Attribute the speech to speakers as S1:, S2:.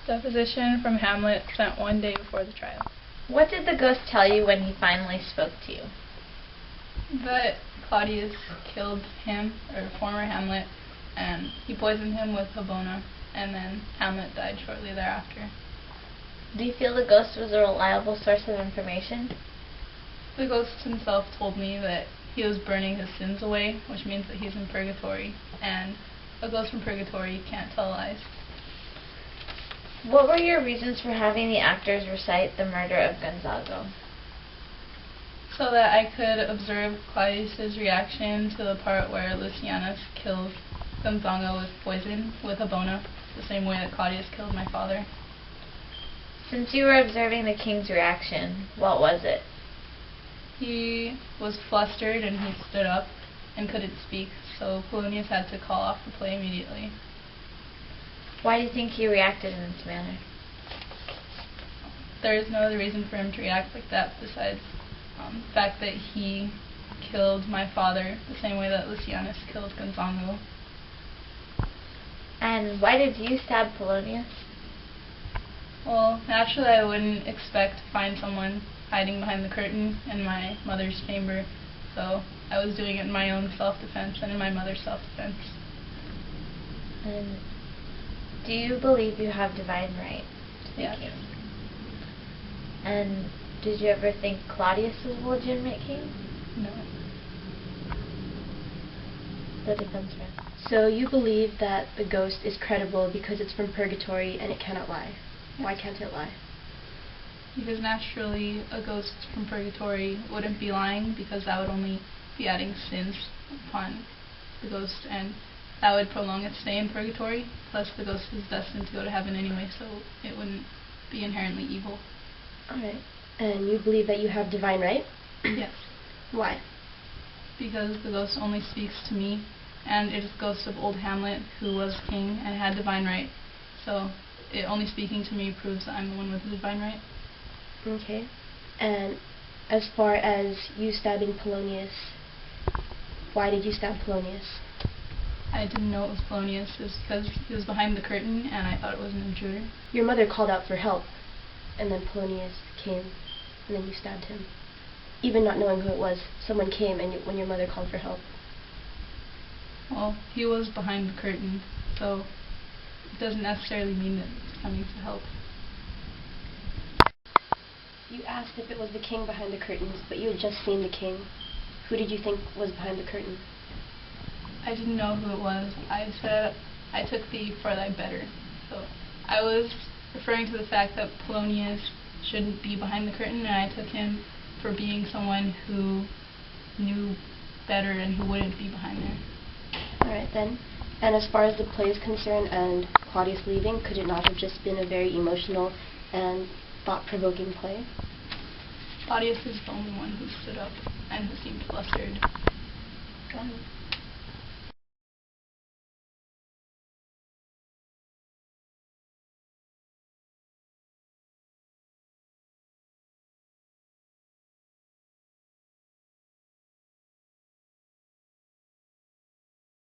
S1: Deposition from Hamlet sent one day before the trial.
S2: What did the ghost tell you when he finally spoke to you?
S1: That Claudius killed him, or former Hamlet, and he poisoned him with Habona, and then Hamlet died shortly thereafter.
S2: Do you feel the ghost was a reliable source of information?
S1: The ghost himself told me that he was burning his sins away, which means that he's in purgatory, and a ghost from purgatory can't tell lies.
S2: What were your reasons for having the actors recite the murder of Gonzago?
S1: So that I could observe Claudius's reaction to the part where Lucianus killed Gonzago with poison, with Habona, the same way that Claudius killed my father.
S2: Since you were observing the king's reaction, what was it?
S1: He was flustered and he stood up and couldn't speak, so Polonius had to call off the play immediately.
S2: Why do you think he reacted in this manner?
S1: There is no other reason for him to react like that besides the fact that he killed my father the same way that Lucianus killed Gonzago.
S2: And why did you stab Polonius?
S1: Well, naturally I wouldn't expect to find someone hiding behind the curtain in my mother's chamber, so I was doing it in my own self-defense and in my mother's self-defense.
S2: And do you believe you have divine right to be
S1: Yes.
S2: king? And did you ever think Claudius was a legitimate king?
S1: No.
S2: The defense friend.
S3: So you believe that the ghost is credible because it's from purgatory and it cannot lie.
S1: Yes.
S3: Why can't it lie?
S1: Because naturally a ghost from purgatory wouldn't be lying, because that would only be adding sins upon the ghost, and that would prolong its stay in purgatory. Plus the ghost is destined to go to heaven anyway, so it wouldn't be inherently evil.
S3: Alright. And you believe that you have divine right?
S1: Yes.
S3: Why?
S1: Because the ghost only speaks to me, and it is the ghost of old Hamlet, who was king and had divine right. So it only speaking to me proves that I'm the one with the divine right.
S3: Okay. And as far as you stabbing Polonius, why did you stab Polonius?
S1: I didn't know it was Polonius. It was because he was behind the curtain and I thought it was an intruder.
S3: Your mother called out for help, and then Polonius came, and then you stabbed him. Even not knowing who it was, someone came and when your mother called for help.
S1: Well, he was behind the curtain, so it doesn't necessarily mean that it's coming to help.
S3: You asked if it was the king behind the curtains, but you had just seen the king. Who did you think was behind the curtain?
S1: I didn't know who it was. I said I took thee for thy better. So I was referring to the fact that Polonius shouldn't be behind the curtain, and I took him for being someone who knew better and who wouldn't be behind there.
S3: Alright then. And as far as the play is concerned and Claudius leaving, could it not have just been a very emotional and thought-provoking play?
S1: Claudius is the only one who stood up and who seemed flustered.